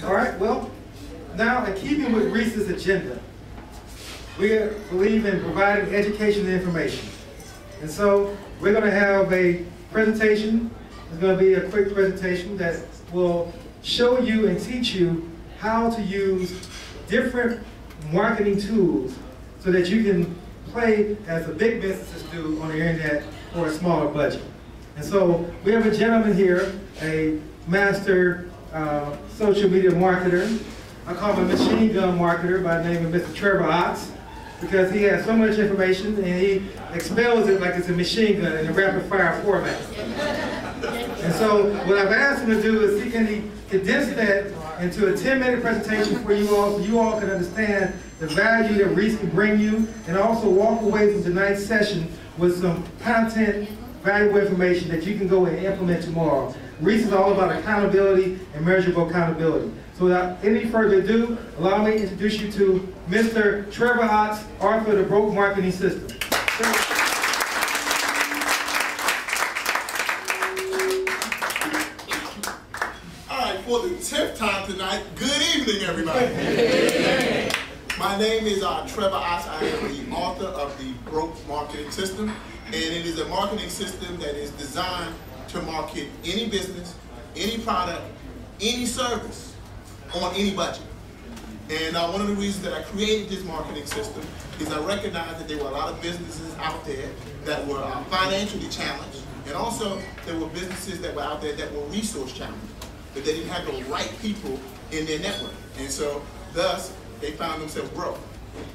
All right, well, now in keeping with REIS's agenda, we believe in providing education and information. And so we're going to have a presentation. It's going to be a quick presentation that will show you and teach you how to use different marketing tools so that you can play as the big businesses do on the internet for a smaller budget. And so we have a gentleman here, a master social media marketer. I call him a machine gun marketer by the name of Mr. Trevor Otts, because he has so much information and he expels it like it's a machine gun in a rapid fire format. And so what I've asked him to do is he condense that into a 10-minute presentation for you all, so you all can understand the value that REIS can bring you, and also walk away from tonight's session with some content, valuable information that you can go and implement tomorrow. REIS is all about accountability and measurable accountability. So without any further ado, allow me to introduce you to Mr. Trevor Otts, author of the B.R.O.K.E marketing system. For the 10th time tonight, good evening, everybody. My name is Trevor Otts. I am the author of the B.R.O.K.E marketing system, and it is a marketing system that is designed to market any business, any product, any service on any budget. And one of the reasons that I created this marketing system is I recognized that there were a lot of businesses out there that were financially challenged, and also there were businesses that were out there that were resource challenged, but they didn't have the right people in their network. And so, thus, they found themselves broke.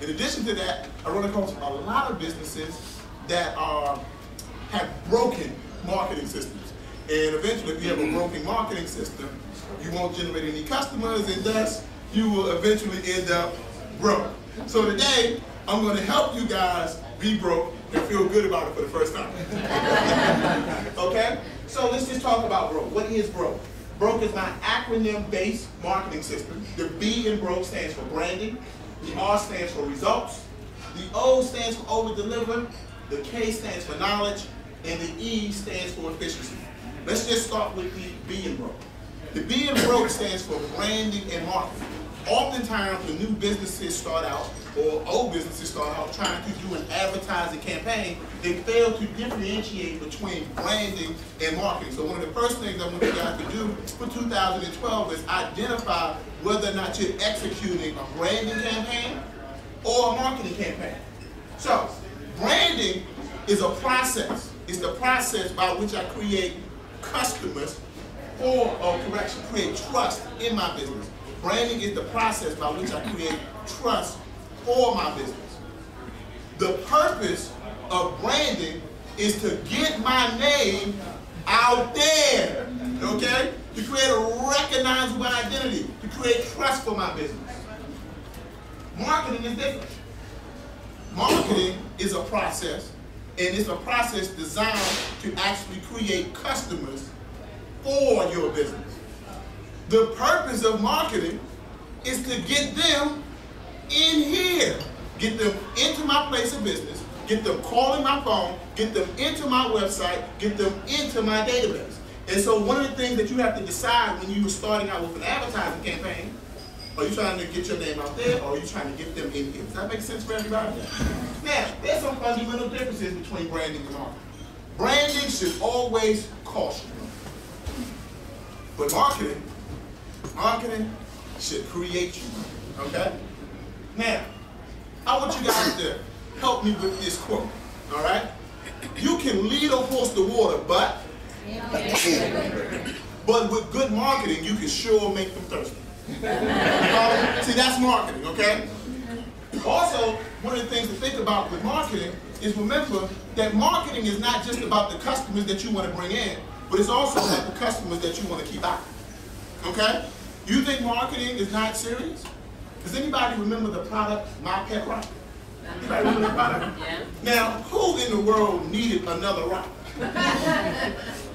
In addition to that, I run across a lot of businesses that have broken marketing systems. And eventually, if you have a broken marketing system, you won't generate any customers, and thus, you will eventually end up broke. So today, I'm going to help you guys be broke and feel good about it for the first time. Okay? So let's just talk about B.R.O.K.E. What is B.R.O.K.E? B.R.O.K.E is my acronym-based marketing system. The B in B.R.O.K.E stands for branding, the R stands for results, the O stands for over-deliver, the K stands for knowledge, and the E stands for efficiency. Let's just start with the B in B.R.O.K.E. The B in B.R.O.K.E stands for branding and marketing. Oftentimes, when new businesses start out, or old businesses start out trying to do an advertising campaign, they fail to differentiate between branding and marketing. So one of the first things I want you guys to do for 2012 is identify whether or not you're executing a branding campaign or a marketing campaign. So, branding is a process. It's the process by which I create customers create trust in my business. Branding is the process by which I create trust for my business. The purpose of branding is to get my name out there, okay? To create a recognizable identity, to create trust for my business. Marketing is different. Marketing is a process, and it's a process designed to actually create customers for your business. The purpose of marketing is to get them in here, get them into my place of business, get them calling my phone, get them into my website, get them into my database. And so one of the things that you have to decide when you are starting out with an advertising campaign, are you trying to get your name out there, or are you trying to get them in here? Does that make sense for everybody? Now, there's some fundamental differences between branding and marketing. Branding should always cost you. But marketing should create you, okay? Now, I want you guys to help me with this quote, all right? You can lead a horse to water, but with good marketing, you can sure make them thirsty. See, that's marketing, okay? Also, one of the things to think about with marketing is remember that marketing is not just about the customers that you want to bring in, but it's also about the customers that you want to keep out. Okay? You think marketing is not serious? Does anybody remember the product, My Pet Rock? Anybody remember that product? Yeah. Now, who in the world needed another rock?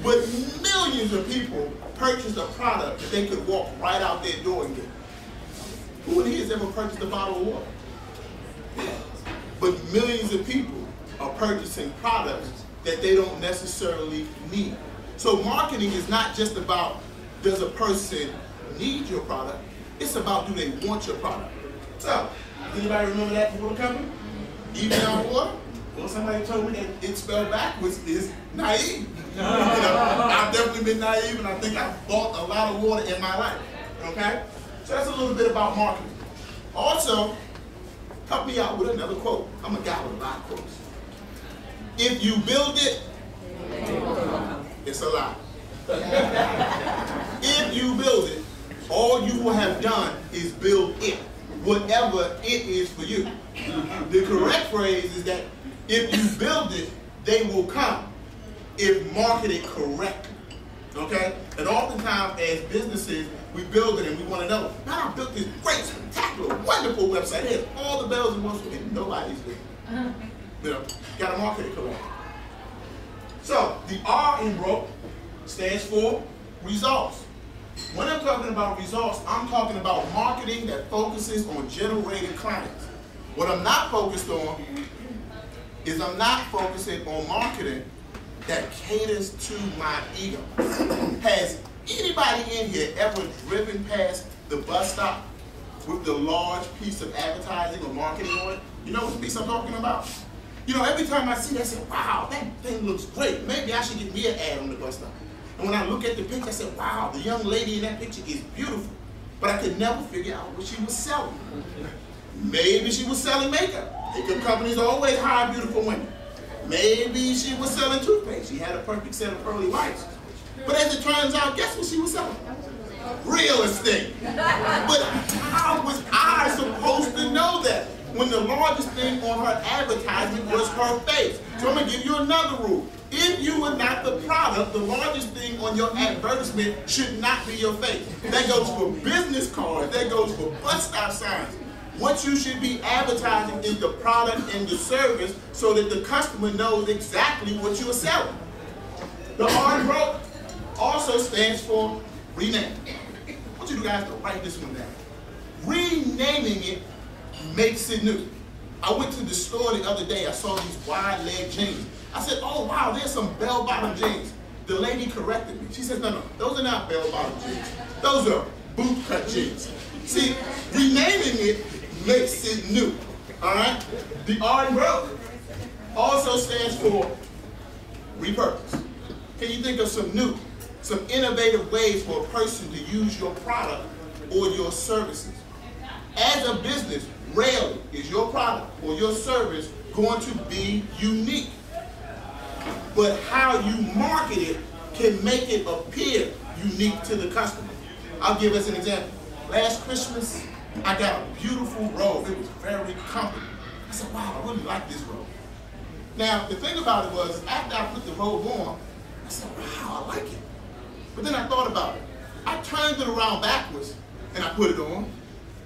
But millions of people purchased a product that they could walk right out their door and get. Who in here has ever purchased a bottle of water? Yeah. But millions of people are purchasing products that they don't necessarily need. So marketing is not just about, does a person need your product. It's about do they want your product. So, anybody remember that water company? Even out water? Well, somebody told me that it spelled backwards is naive. I've definitely been naive, and I think I've bought a lot of water in my life. Okay? So that's a little bit about marketing. Also, help me out with another quote. I'm a guy with a lot of quotes. If you build it, it's a lie. If you build it, all you will have done is build it, whatever it is for you. The correct phrase is that if you build it, they will come if marketed correctly. Okay? And oftentimes as businesses, we build it and we want to know, man, I built this great, spectacular, wonderful website. It has all the bells and whistles, and nobody's there. You know, got to market it correctly. So, the R in B.R.O.K.E stands for results. When I'm talking about results, I'm talking about marketing that focuses on generating clients. What I'm not focused on is I'm not focusing on marketing that caters to my ego. Has anybody in here ever driven past the bus stop with the large piece of advertising or marketing on it? You know what piece I'm talking about? You know, every time I see that, I say, wow, that thing looks great. Maybe I should get me an ad on the bus stop. And when I look at the picture, I said, wow, the young lady in that picture is beautiful. But I could never figure out what she was selling. Maybe she was selling makeup. Makeup companies always hire beautiful women. Maybe she was selling toothpaste. She had a perfect set of pearly whites. But as it turns out, guess what she was selling? Real estate. But how was I supposed to know that when the largest thing on her advertisement was her face? So I'm going to give you another rule. If you are not the product, the largest thing on your advertisement should not be your face. That goes for business cards. That goes for bus stop signs. What you should be advertising is the product and the service so that the customer knows exactly what you are selling. The R in B.R.O.K.E also stands for rename. I want you guys to write this one down. Renaming it makes it new. I went to the store the other day. I saw these wide leg jeans. I said, oh wow, there's some bell-bottom jeans. The lady corrected me. She said, no, those are not bell-bottom jeans. Those are boot-cut jeans. See, renaming it makes it new. All right? The R in B.R.O.K.E also stands for repurpose. Can you think of some new, some innovative ways for a person to use your product or your services? As a business, rarely is your product or your service going to be unique. But how you market it can make it appear unique to the customer. I'll give us an example. Last Christmas, I got a beautiful robe. It was very comfortable. I said, wow, I really like this robe. Now, the thing about it was, after I put the robe on, I said, wow, I like it. But then I thought about it. I turned it around backwards, and I put it on.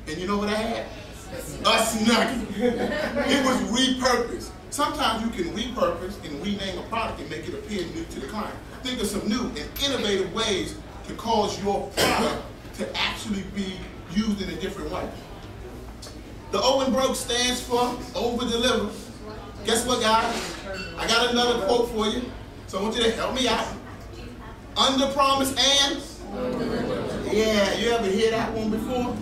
And you know what I had? A Snuggie. It was repurposed. Sometimes you can repurpose and rename a product and make it appear new to the client. Think of some new and innovative ways to cause your product to actually be used in a different way. The O in B.R.O.K.E stands for over-deliver. Guess what, guys? I got another quote for you, so I want you to help me out. Under-promise and? Yeah, you ever hear that one before?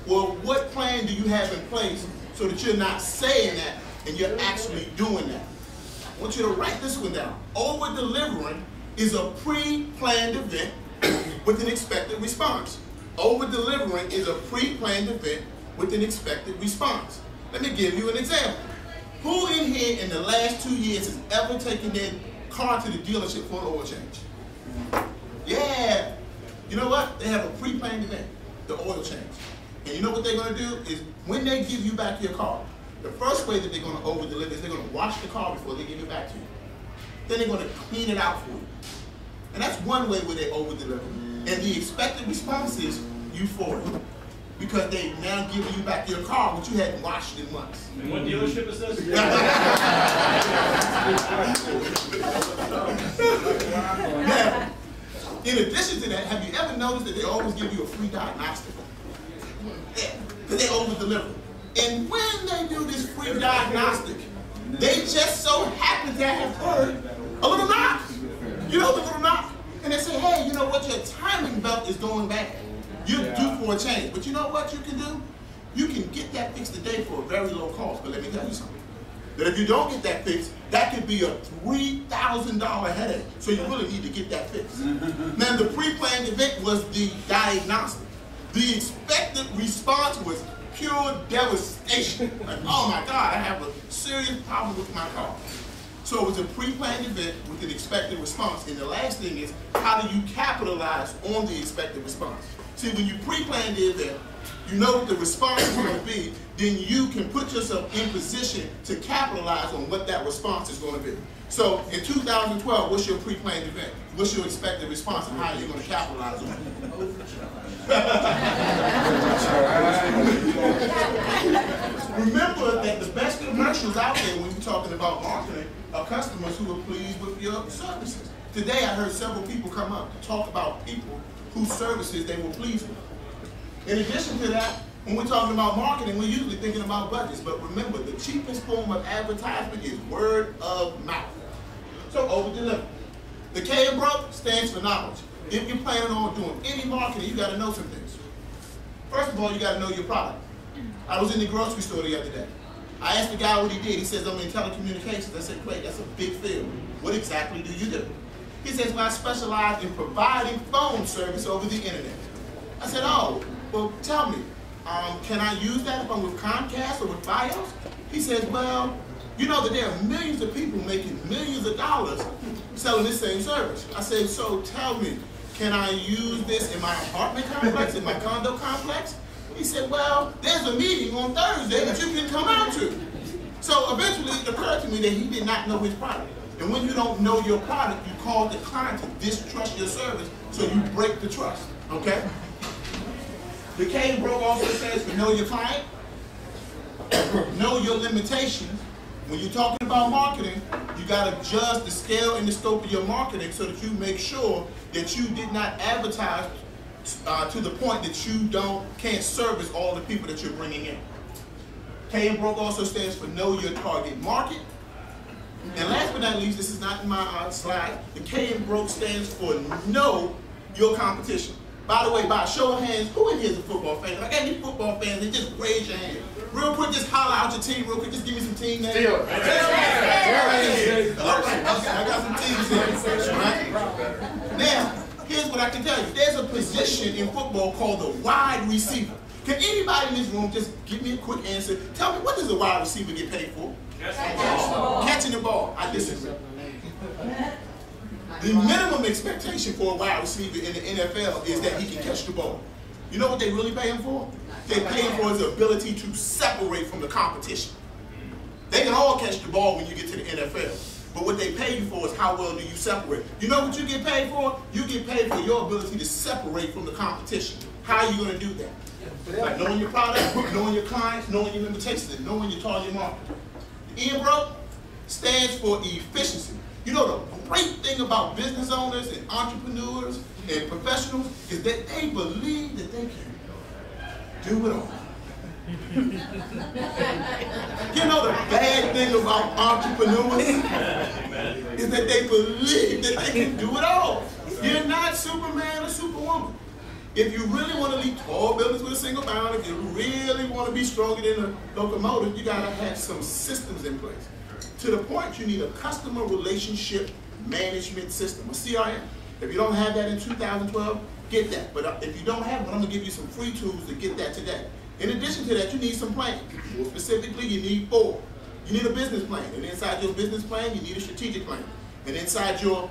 Well, what plan do you have in place so that you're not saying that and you're actually doing that? I want you to write this one down. Over-delivering is a pre-planned event with an expected response. Over-delivering is a pre-planned event with an expected response. Let me give you an example. Who in here in the last 2 years has ever taken their car to the dealership for an oil change? Yeah. You know what? They have a pre-planned event, the oil change. And you know what they're going to do is when they give you back your car, the first way that they're going to over-deliver is they're going to wash the car before they give it back to you. Then they're going to clean it out for you. And that's one way where they over-deliver. And the expected response is euphoria. Because they now give you back your car, which you hadn't washed in months. And what dealership is this? Now, in addition to that, have you ever noticed that they always give you a free diagnostic? Yeah, because they over-deliver. And when they do this free diagnostic, they just so happen to have heard a little knock. You know the little knock? And they say, hey, you know what, your timing belt is going bad. You're due for a change. But you know what you can do? You can get that fixed today for a very low cost. But let me tell you something. That if you don't get that fixed, that could be a $3,000 headache. So you really need to get that fixed. Now, the pre-planned event was the diagnostic. The expected response was pure devastation. Like, oh my God, I have a serious problem with my car. So it was a pre-planned event with an expected response. And the last thing is, how do you capitalize on the expected response? See, when you pre-plan the event, you know what the response is going to be, then you can put yourself in position to capitalize on what that response is going to be. So in 2012, what's your pre-planned event? What's your expected response and how are you going to capitalize on it? Remember that the best commercials out there when you're talking about marketing are customers who are pleased with your services. Today I heard several people come up to talk about people whose services they were pleased with. In addition to that, when we're talking about marketing, we're usually thinking about budgets. But remember, the cheapest form of advertisement is word of mouth. So over-deliver. The K in B.R.O.K.E stands for knowledge. If you're planning on doing any marketing, you got to know some things. First of all, you got to know your product. I was in the grocery store the other day. I asked the guy what he did. He says, I'm in telecommunications. I said, great, that's a big field. What exactly do you do? He says, well, I specialize in providing phone service over the internet. I said, oh, well, tell me, can I use that if I'm with Comcast or with BIOS? He says, well, you know that there are millions of people making millions of dollars selling this same service. I said, so tell me, can I use this in my apartment complex, in my condo complex? He said, well, there's a meeting on Thursday that you can come out to. So eventually it occurred to me that he did not know his product. And when you don't know your product, you cause the client to distrust your service, so you break the trust, okay? The K in B.R.O.K.E also says to know your client, know your limitations. When you're talking about marketing, you got to judge the scale and the scope of your marketing so that you make sure that you did not advertise to the point that you can't service all the people that you're bringing in. K in B.R.O.K.E also stands for know your target market. And last but not least, this is not in my slide, the K in B.R.O.K.E stands for know your competition. By the way, by a show of hands, who in here is a football fan? If I got any football fans, then just raise your hand. Real quick, just holler out your team real quick. Just give me some team names. All right, I got some teams here. Right? Now, here's what I can tell you. There's a position in football called the wide receiver. Can anybody in this room just give me a quick answer? Tell me, what does a wide receiver get paid for? Catching the ball. I disagree. The minimum expectation for a wide receiver in the NFL is that he can catch the ball. You know what they really pay him for? They pay him for his ability to separate from the competition. They can all catch the ball when you get to the NFL. But what they pay you for is how well do you separate. You know what you get paid for? You get paid for your ability to separate from the competition. How are you going to do that? Like knowing your product, knowing your clients, knowing your limitations, and knowing your target market. The E in B.R.O.K.E stands for efficiency. You know the great thing about business owners and entrepreneurs and professionals is that they believe that they can do it all. You know the bad thing about entrepreneurs is that they believe that they can do it all. You're not Superman or Superwoman. If you really want to lead tall buildings with a single bound, if you really want to be stronger than a locomotive, you got to have some systems in place. To the point, you need a customer relationship management system, a CRM. If you don't have that in 2012, get that. But if you don't have it, I'm going to give you some free tools to get that today. In addition to that, you need some planning. More specifically, you need 4. You need a business plan. And inside your business plan, you need a strategic plan. And inside your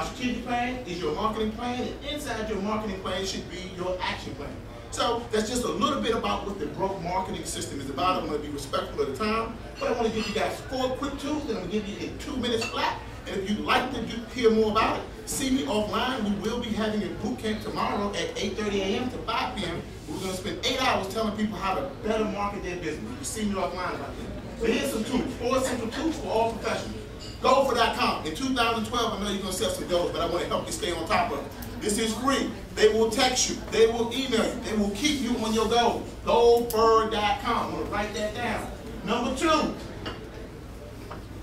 strategic plan is your marketing plan. And inside your marketing plan should be your action plan. So that's just a little bit about what the B.R.O.K.E marketing system is about. I'm going to be respectful of the time, but I want to give you guys 4 quick tools that I'm going to give you in 2 minutes flat. And if you'd like to hear more about it, see me offline. We will be having a boot camp tomorrow at 8:30 a.m. to 5 p.m. We're going to spend 8 hours telling people how to better market their business. You can see me offline about that. So here's some tools, 4 simple tools for all professionals. Gofor.com. In 2012, I know you're going to set some goals, but I want to help you stay on top of it. This is free. They will text you. They will email you. They will keep you on your goals. Gofor.com. I'm going to write that down. Number 2,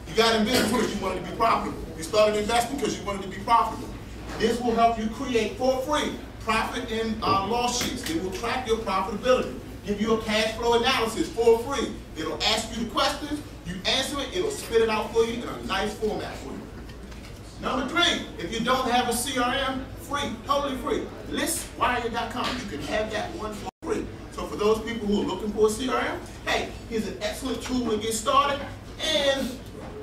you got in business because you wanted to be profitable. You started investing because you wanted to be profitable. This will help you create for free profit and loss sheets. It will track your profitability, give you a cash flow analysis for free. It'll ask you the questions, you answer it, it'll spit it out for you in a nice format for you. Number 3, if you don't have a CRM, free, totally free. Listwire.com, you can have that one for free. So for those people who are looking for a CRM, hey, here's an excellent tool to get started. And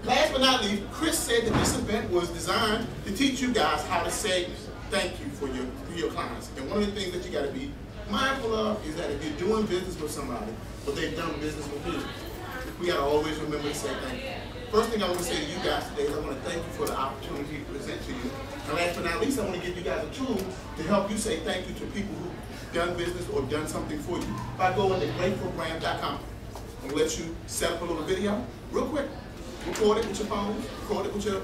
last but not least, Chris said that this event was designed to teach you guys how to say thank you for your clients. And one of the things that you got to be mindful of is that if you're doing business with somebody, but they've done business with you, we got to always remember to say thank you. First thing I want to say to you guys today is I want to thank you for the opportunity to present to you. And last but not least, I want to give you guys a tool to help you say thank you to people who've done business or done something for you. By going to gratefulbrand.com, I'm going to let you set up a little video real quick. Record it with your phones, record it with your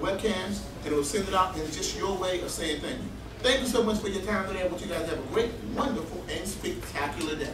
webcams, and it'll send it out, and it's just your way of saying thank you. Thank you so much for your time today. I want you guys to have a great, wonderful, and spectacular day.